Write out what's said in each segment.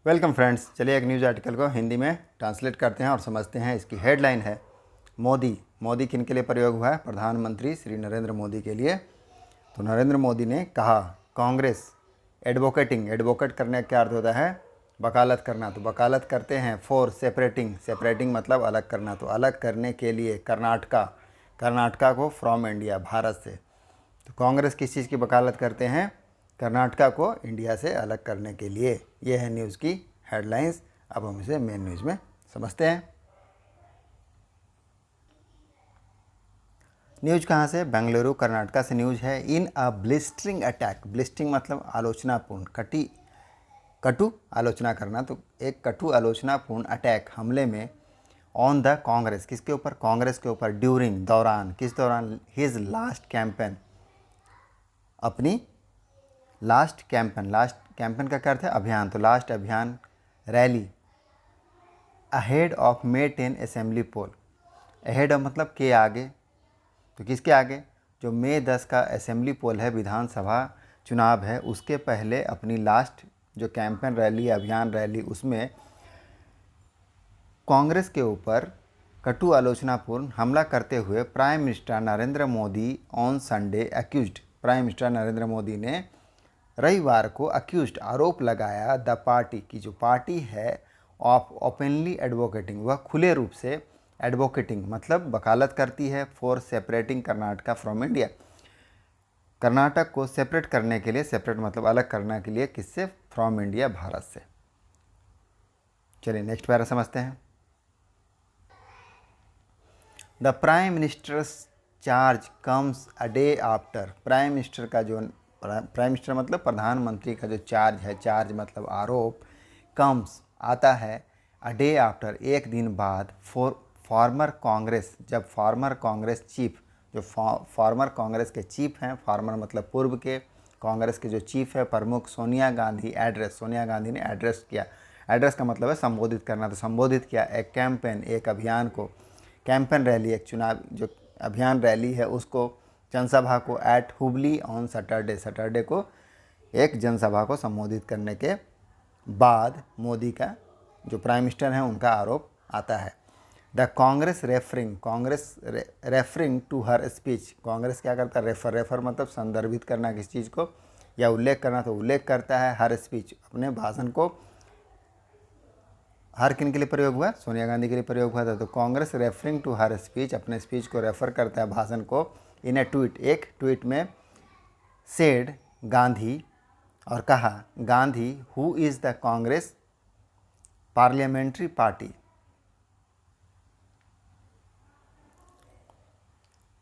Welcome friends. चलिए एक news article को हिंदी में ट्रांसलेट करते हैं और समझते हैं। इसकी हेडलाइन है मोदी। मोदी किन के लिए प्रयोग हुआ है? प्रधानमंत्री श्री नरेंद्र मोदी के लिए। तो नरेंद्र मोदी ने कहा कांग्रेस एडवोकेटिंग, एडवोकेट करने का क्या अर्थ होता है? वकालत करना। तो वकालत करते हैं फॉर सेपरेटिंग, सेपरेटिंग मतलब अलग करना। तो अलग करने के लिए कर्नाटका को फ्रॉम इंडिया, भारत से। तो कांग्रेस किस चीज़ की वकालत करते हैं? कर्नाटका को इंडिया से अलग करने के लिए। ये है न्यूज़ की हेडलाइंस। अब हम इसे मेन न्यूज़ में समझते हैं। न्यूज कहाँ से? बेंगलुरु कर्नाटका से न्यूज है। इन अ ब्लिस्टरिंग अटैक, ब्लिस्टरिंग मतलब आलोचनापूर्ण, कटु आलोचना करना। तो एक कटु आलोचनापूर्ण अटैक, हमले में ऑन द कांग्रेस, किसके ऊपर? कांग्रेस के ऊपर। ड्यूरिंग, दौरान, किस दौरान? हिज लास्ट कैंपेन, अपनी लास्ट कैंपेन का क्या अर्थ है? अभियान। तो लास्ट अभियान, rally, ahead of May 10 assembly poll. Ahead of मतलब के आगे, तो किसके आगे? जो मई 10 का असेंबली पोल है, विधानसभा चुनाव है, उसके पहले अपनी लास्ट जो कैंपेन रैली, अभियान रैली, उसमें कांग्रेस के ऊपर कटु आलोचनापूर्ण हमला करते हुए prime minister Narendra Modi on Sunday accused, prime minister Narendra Modi ने रविवार को अक्यूज्ड, आरोप लगाया, द पार्टी की जो पार्टी है, ऑफ ओपनली एडवोकेटिंग, वह खुले रूप से एडवोकेटिंग मतलब वकालत करती है, for separating Karnataka from India, Karnataka को सेपरेट करने के लिए, सेपरेट मतलब अलग करने के लिए, किससे? फ्रॉम इंडिया, भारत से। चलिए नेक्स्ट पैरा समझते हैं। The prime ministers charge comes a day after, prime minister का जो, प्राइम मिनिस्टर मतलब प्रधानमंत्री का जो चार्ज है, चार्ज मतलब आरोप, कम्स आता है, अ डे आफ्टर एक दिन बाद, फॉर्मर कांग्रेस, जब फॉर्मर कांग्रेस चीफ, जो फॉर्मर कांग्रेस के चीफ हैं, फॉर्मर मतलब पूर्व के, कांग्रेस के जो चीफ है, प्रमुख सोनिया गांधी, एड्रेस, सोनिया गांधी ने एड्रेस किया। एड्रेस का मतलब है संबोधित करना। तो संबोधित किया एक कैंपेन, एक अभियान को, कैंपेन रैली, एक चुनाव जो अभियान रैली है उसको, जनसभा को, at Hubli on Saturday, Saturday को एक जनसभा को संबोधित करने के बाद मोदी का जो प्राइम मिनिस्टर हैं उनका आरोप आता है। The Congress referring to her speech, Congress क्या करता है? रेफर मतलब संदर्भित करना किस चीज़ को, या उल्लेख करना, तो उल्लेख करता है हर स्पीच, अपने भाषण को। हर किन के लिए प्रयोग हुआ? सोनिया गांधी के लिए प्रयोग हुआ था। तो Congress referring to her speech, अपने स्पीच को रेफर करता है, भाषण को, इन ए ट्वीट, एक ट्वीट में, सेड गांधी, और कहा Gandhi, who is the Congress parliamentary party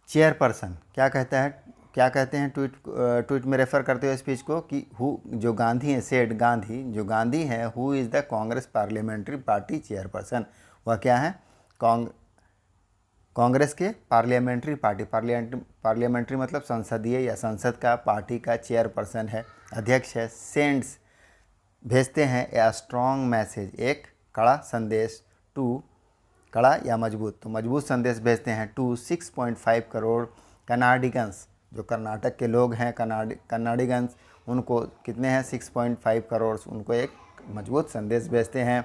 chairperson, क्या कहता है, क्या कहते हैं ट्वीट में रेफर करते हुए स्पीच को, कि हु, जो गांधी है, सेड गांधी, जो गांधी है, who is the Congress parliamentary party chairperson, वह क्या है? कांग्रेस के पार्लियामेंट्री पार्टी, पार्लियामेंट्री मतलब संसदीय या संसद का, पार्टी का चेयरपर्सन है, अध्यक्ष है। सेंड्स भेजते हैं, ए स्ट्रॉन्ग मैसेज, एक कड़ा संदेश, टू कड़ा या मजबूत, तो मजबूत संदेश भेजते हैं, टू 6.5 करोड़ कनाडिगन्स, जो कर्नाटक के लोग हैं, कनाडिगन्स, उनको कितने हैं? 6.5 करोड़, उनको एक मजबूत संदेश भेजते हैं।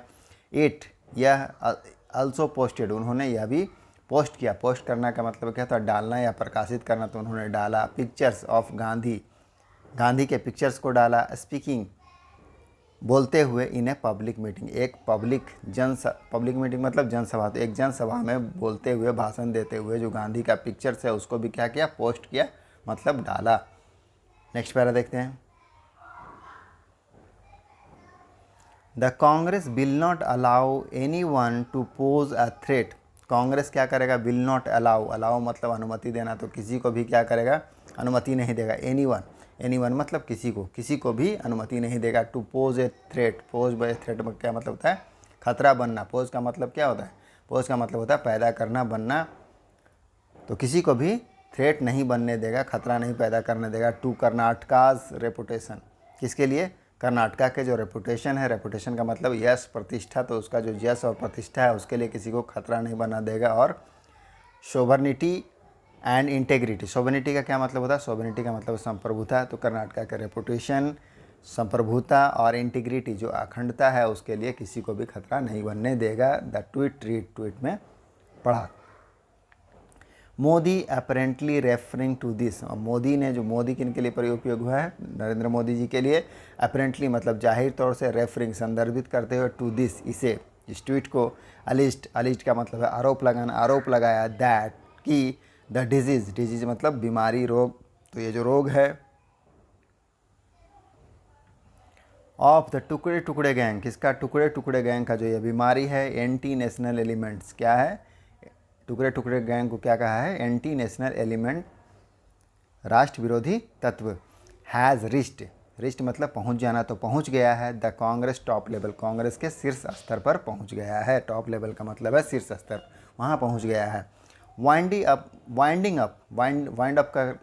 इट, यह, अल्सो पोस्टेड, उन्होंने यह भी पोस्ट किया। पोस्ट करना का मतलब क्या था? डालना या प्रकाशित करना। तो उन्होंने डाला पिक्चर्स ऑफ गांधी, गांधी के पिक्चर्स को डाला। स्पीकिंग, बोलते हुए, इन ए पब्लिक मीटिंग, एक पब्लिक मीटिंग मतलब जनसभा, तो एक जनसभा में बोलते हुए, भाषण देते हुए जो गांधी का पिक्चर्स है उसको भी क्या किया? पोस्ट किया, मतलब डाला। नेक्स्ट पैरा देखते हैं। The Congress will not allow any one two pose a threat, Congress क्या करेगा? विल नॉट अलाउ, अलाउ मतलब अनुमति देना, तो किसी को भी क्या करेगा? अनुमति नहीं देगा। एनी वन मतलब किसी को भी अनुमति नहीं देगा। To pose a threat, pose by threat में क्या मतलब होता है? खतरा बनना। पोज का मतलब क्या होता है? पोज का मतलब होता है पैदा करना, बनना। तो किसी को भी थ्रेट नहीं बनने देगा, खतरा नहीं पैदा करने देगा। टू कर्नाटकाज रेपुटेशन, किसके लिए? कर्नाटका के जो रेपुटेशन है, रेपुटेशन का मतलब यश, प्रतिष्ठा, तो उसका जो यश और प्रतिष्ठा है उसके लिए किसी को खतरा नहीं बना देगा। और सोवर्निटी एंड इंटेग्रिटी, सोवर्निटी का क्या मतलब होता है? सोवर्निटी का मतलब संप्रभुता। तो कर्नाटका का रेपुटेशन संप्रभुता और इंटीग्रिटी जो अखंडता है उसके लिए किसी को भी खतरा नहीं बनने देगा। द ट्वीट में पढ़ा। Modi apparently referring to this, Modi ने जो मोदी किन के लिए प्रयोग हुआ है, नरेंद्र मोदी जी के लिए। अपेरेंटली मतलब जाहिर तौर से, रेफरिंग संदर्भित करते हुए, टू दिस इसे, इस ट्वीट को, अलिस्ट का मतलब है आरोप लगाना, आरोप लगाया, दैट कि द डिजीज़ मतलब बीमारी, रोग, तो ये जो रोग है, ऑफ द टुकड़े टुकड़े गैंग, किसका, टुकड़े टुकड़े गैंग का जो ये बीमारी है, एंटी नेशनल एलिमेंट्स, क्या है, टुकड़े टुकड़े गैंग को क्या कहा है, एंटी नेशनल एलिमेंट, राष्ट्र विरोधी तत्व, हैज़ रिस्ट मतलब पहुंच जाना, तो पहुंच गया है, the Congress top level, Congress के शीर्ष स्तर पर पहुंच गया है। टॉप लेवल का मतलब है शीर्ष स्तर, वहां पहुंच गया है। वाइंड अप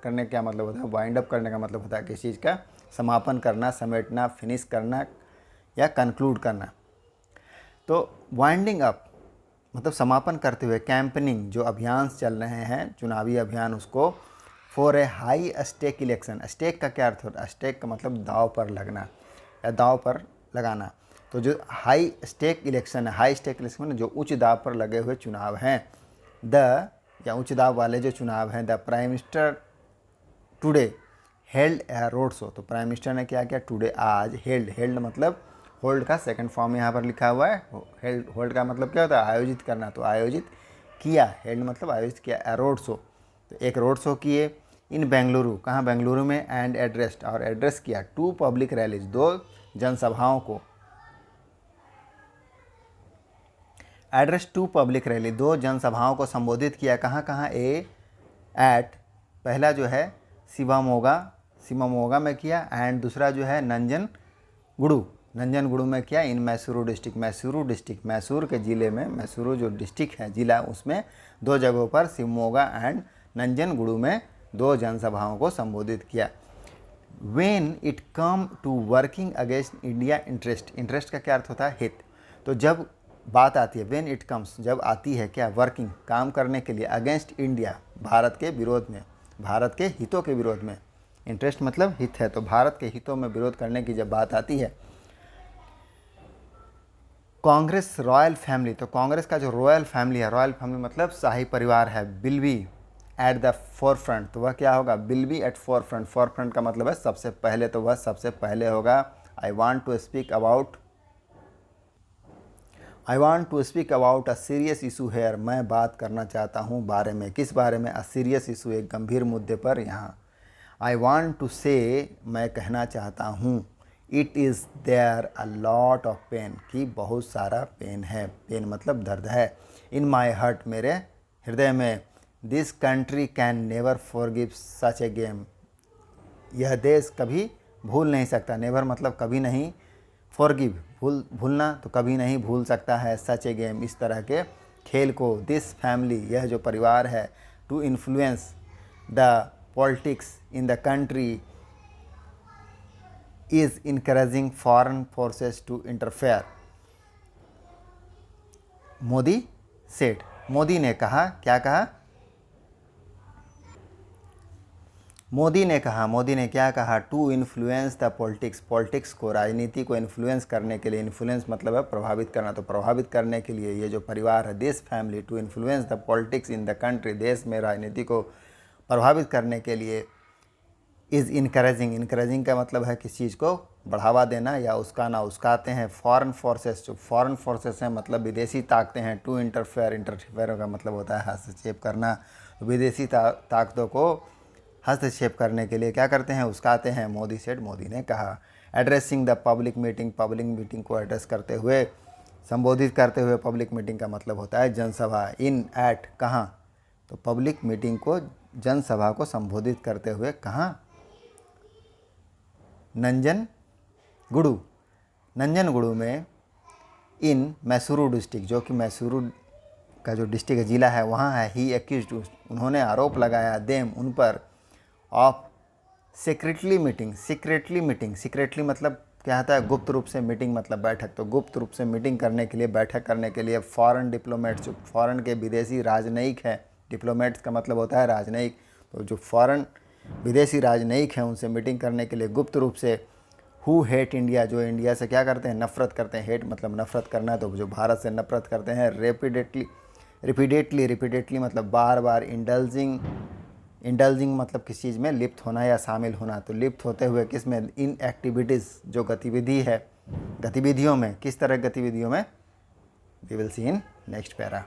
करने का मतलब होता है, वाइंड अप करने का मतलब होता है किसी चीज़ का समापन करना, समेटना, फिनिश करना या कंक्लूड करना। तो वाइंडिंग अप मतलब समापन करते हुए, कैंपेनिंग जो अभियान चल रहे हैं, चुनावी अभियान, उसको for a high stake election, stake का क्या अर्थ होता है, स्टेक का मतलब दाव पर लगना या दाव पर लगाना। तो जो हाई स्टेक इलेक्शन है, हाई स्टेक इलेक्शन जो उच्च दाव पर लगे हुए चुनाव हैं, या उच्च दाव वाले जो चुनाव हैं, the prime minister today held A road show, तो प्राइम मिनिस्टर ने क्या किया, टुडे आज, हेल्ड मतलब होल्ड का सेकंड फॉर्म यहाँ पर लिखा हुआ है, होल्ड का मतलब क्या होता है, आयोजित करना, तो आयोजित किया, हेल्ड मतलब आयोजित किया, ए रोड शो, तो एक रोड शो किए, इन बेंगलुरु, कहाँ, बेंगलुरु में, एंड एड्रेस्ड और एड्रेस किया, टू पब्लिक रैलीज, दो जनसभाओं को, एड्रेस टू पब्लिक रैली, दो जनसभाओं को संबोधित किया, कहाँ कहाँ, एट पहला जो है शिवमोगा में किया, एंड दूसरा जो है नंजनगुड़ू में किया, इन मैसूरू डिस्ट्रिक्ट, मैसूर के ज़िले में, मैसूरू जो डिस्ट्रिक्ट है जिला, उसमें दो जगहों पर शिवमोगा एंड नंजनगुड़ू में दो जनसभाओं को संबोधित किया। When it come to working against India interest का क्या अर्थ होता है, हित, तो जब बात आती है, व्हेन इट कम्स जब आती है क्या, वर्किंग काम करने के लिए, अगेंस्ट इंडिया भारत के विरोध में, भारत के हितों के विरोध में, इंटरेस्ट मतलब हित है, तो भारत के हितों में विरोध करने की जब बात आती है, कांग्रेस रॉयल फैमिली, तो कांग्रेस का जो रॉयल फैमिली है, रॉयल फैमिली मतलब शाही परिवार है, will be at the forefront, तो वह क्या होगा, will be at forefront, forefront का मतलब है सबसे पहले, तो वह सबसे पहले होगा। I want to speak about a serious issue here, मैं बात करना चाहता हूँ बारे में, किस बारे में, अ सीरियस इशू, एक गंभीर मुद्दे पर यहाँ। आई वांट टू से, मैं कहना चाहता हूँ, it is there a lot of pain, कि बहुत सारा पेन है, पेन मतलब दर्द है, इन माई हार्ट, मेरे हृदय में, this country can never forgive such A game, यह देश कभी भूल नहीं सकता, नेवर मतलब कभी नहीं, फॉरगिव भूलना, तो कभी नहीं भूल सकता है, सच ए गेम इस तरह के खेल को, दिस फैमिली यह जो परिवार है, to influence the politics in the country is encouraging foreign forces to interfere, Modi said, Modi ने कहा, क्या कहा, मोदी ने क्या कहा, टू इन्फ्लुएंस द पॉलिटिक्स को, राजनीति को इन्फ्लुएंस करने के लिए, इन्फ्लुएंस मतलब है प्रभावित करना, तो प्रभावित करने के लिए ये जो परिवार है, this family, to influence the politics in the country, देश में राजनीति को प्रभावित करने के लिए, इज़ इनकरेजिंग का मतलब है किसी चीज़ को बढ़ावा देना या उसकाना, उसकाते हैं, फॉरेन फोर्सेस, जो फॉरेन फोर्सेस हैं मतलब विदेशी ताकतें हैं, टू इंटरफेयर का मतलब होता है हस्तक्षेप करना, विदेशी ताकतों को हस्तक्षेप करने के लिए क्या करते हैं, उसकाते हैं, मोदी सेड, मोदी ने कहा। एड्रेसिंग द पब्लिक मीटिंग को एड्रेस करते हुए, संबोधित करते हुए, पब्लिक मीटिंग का मतलब होता है जनसभा, इन एट कहाँ, तो पब्लिक मीटिंग को, जनसभा को संबोधित करते हुए कहाँ, नंजनगुड़ू में, इन मैसूरू डिस्ट्रिक्ट, जो कि मैसूरू का जो डिस्ट्रिक्ट ज़िला है वहाँ है, ही एक्यूज्ड, उन्होंने आरोप लगाया, देम उन पर, ऑफ सीक्रेटली मतलब क्या होता है, गुप्त रूप से, मीटिंग मतलब बैठक, तो गुप्त रूप से मीटिंग करने के लिए, बैठक करने के लिए, फॉरेन डिप्लोमेट्स, जो फॉरेन के विदेशी राजनयिक हैं, डिप्लोमेट्स का मतलब होता है राजनयिक, तो जो फॉरेन विदेशी राजनयिक हैं उनसे मीटिंग करने के लिए गुप्त रूप से हु हेट इंडिया, जो इंडिया से क्या करते हैं, नफरत करते हैं। हेट मतलब नफरत करना, तो जो भारत से नफरत करते हैं। रिपीटेडली मतलब बार बार। इंडल्जिंग मतलब किसी चीज़ में लिप्त होना या शामिल होना, तो लिप्त होते हुए किस में, इन एक्टिविटीज़, जो गतिविधि है, गतिविधियों में, किस तरह गतिविधियों में, we will see in next para.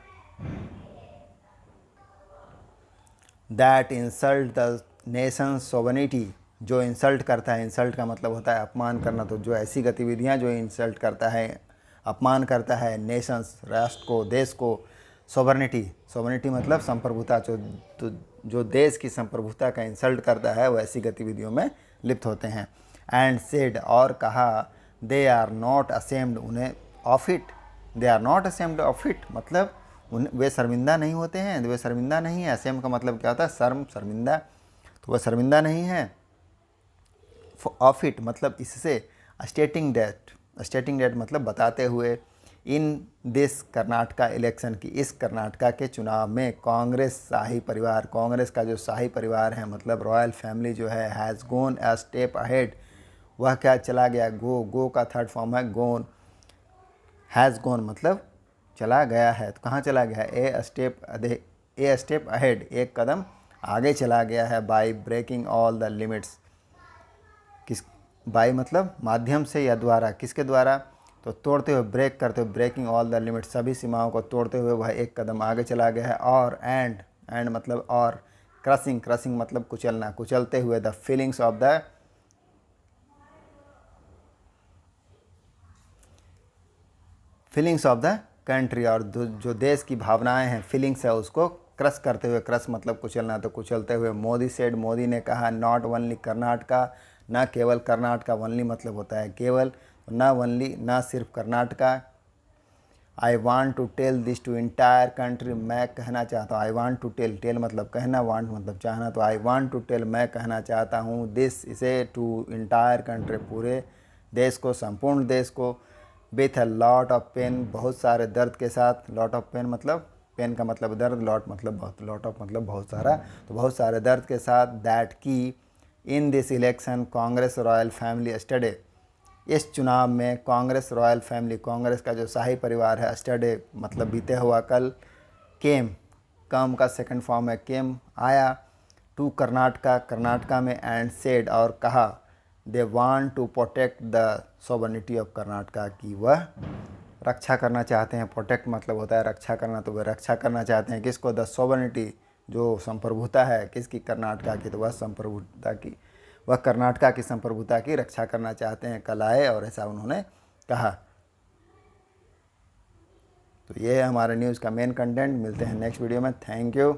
That insult the nation sovereignty, जो इंसल्ट करता है, इंसल्ट का मतलब होता है अपमान करना, तो जो ऐसी गतिविधियां जो इंसल्ट करता है, अपमान करता है नेशंस, राष्ट्र को, देश को। सोवनिटी मतलब संप्रभुता, जो देश की संप्रभुता का इंसल्ट करता है, वो ऐसी गतिविधियों में लिप्त होते हैं। एंड सेड, और कहा, दे आर नॉट असेम्ड उन्हें of it, they are not ashamed of it मतलब वे शर्मिंदा नहीं होते हैं, वे शर्मिंदा नहीं है। असेम का मतलब क्या होता है, शर्मिंदा, तो वह शर्मिंदा नहीं है। ऑफ इट मतलब इससे। स्टेटिंग डेट मतलब बताते हुए। इन दिस कर्नाटका इलेक्शन की, इस कर्नाटका के चुनाव में कांग्रेस शाही परिवार, कांग्रेस का जो शाही परिवार है मतलब रॉयल फैमिली जो है, has gone a step ahead, वह क्या चला गया, गो का थर्ड फॉर्म है गोन। हैज़ गोन मतलब चला गया है, तो कहाँ चला गया है, ए स्टेप अहेड, एक कदम आगे चला गया है। By breaking all the limits, किस, बाय मतलब माध्यम से या द्वारा, किसके द्वारा, तो तोड़ते हुए, ब्रेक करते हुए, ब्रेकिंग ऑल द लिमिट्स, सभी सीमाओं को तोड़ते हुए वह एक कदम आगे चला गया है। और एंड मतलब और, क्रसिंग मतलब कुचलना, कुचलते हुए, the feelings of the country, और जो देश की भावनाएं हैं, फीलिंग्स है, उसको क्रश करते हुए, क्रश मतलब कुचलना, तो कुचलते हुए। मोदी सेड, मोदी ने कहा, नॉट ओनली कर्नाटका, ना केवल कर्नाटका, ओनली मतलब होता है केवल, ना ओनली ना सिर्फ Karnataka. I want to tell this to entire country, मैं कहना चाहता हूँ। आई वांट टू टेल मतलब कहना, वांट मतलब चाहना, तो आई वांट टू टेल मैं कहना चाहता हूँ, दिस इसे, टू इंटायर कंट्री पूरे देश को, संपूर्ण देश को। With a lot of pain, बहुत सारे दर्द के साथ। लॉट ऑफ पेन मतलब, पेन का मतलब दर्द, लॉट मतलब बहुत, लॉट ऑफ मतलब बहुत सारा, तो बहुत सारे दर्द के साथ। दैट की in this election Congress royal family स्टडे, इस चुनाव में कांग्रेस रॉयल फैमिली, कांग्रेस का जो शाही परिवार है, स्टडे मतलब बीते हुआ कल, कम का सेकंड फॉर्म है केम, आया, टू कर्नाटका में, एंड सेड और कहा, they want to protect the sovereignty of Karnataka, की वह रक्षा करना चाहते हैं। प्रोटेक्ट मतलब होता है रक्षा करना, तो वह रक्षा करना चाहते हैं किसको, द सोवर्निटी, जो संप्रभुता है किसकी, कर्नाटका की, तो वह संप्रभुता की, वह कर्नाटका की संप्रभुता की रक्षा करना चाहते हैं, कल आए और ऐसा उन्होंने कहा। तो ये है हमारे न्यूज़ का मेन कंटेंट। मिलते हैं नेक्स्ट वीडियो में। Thank you.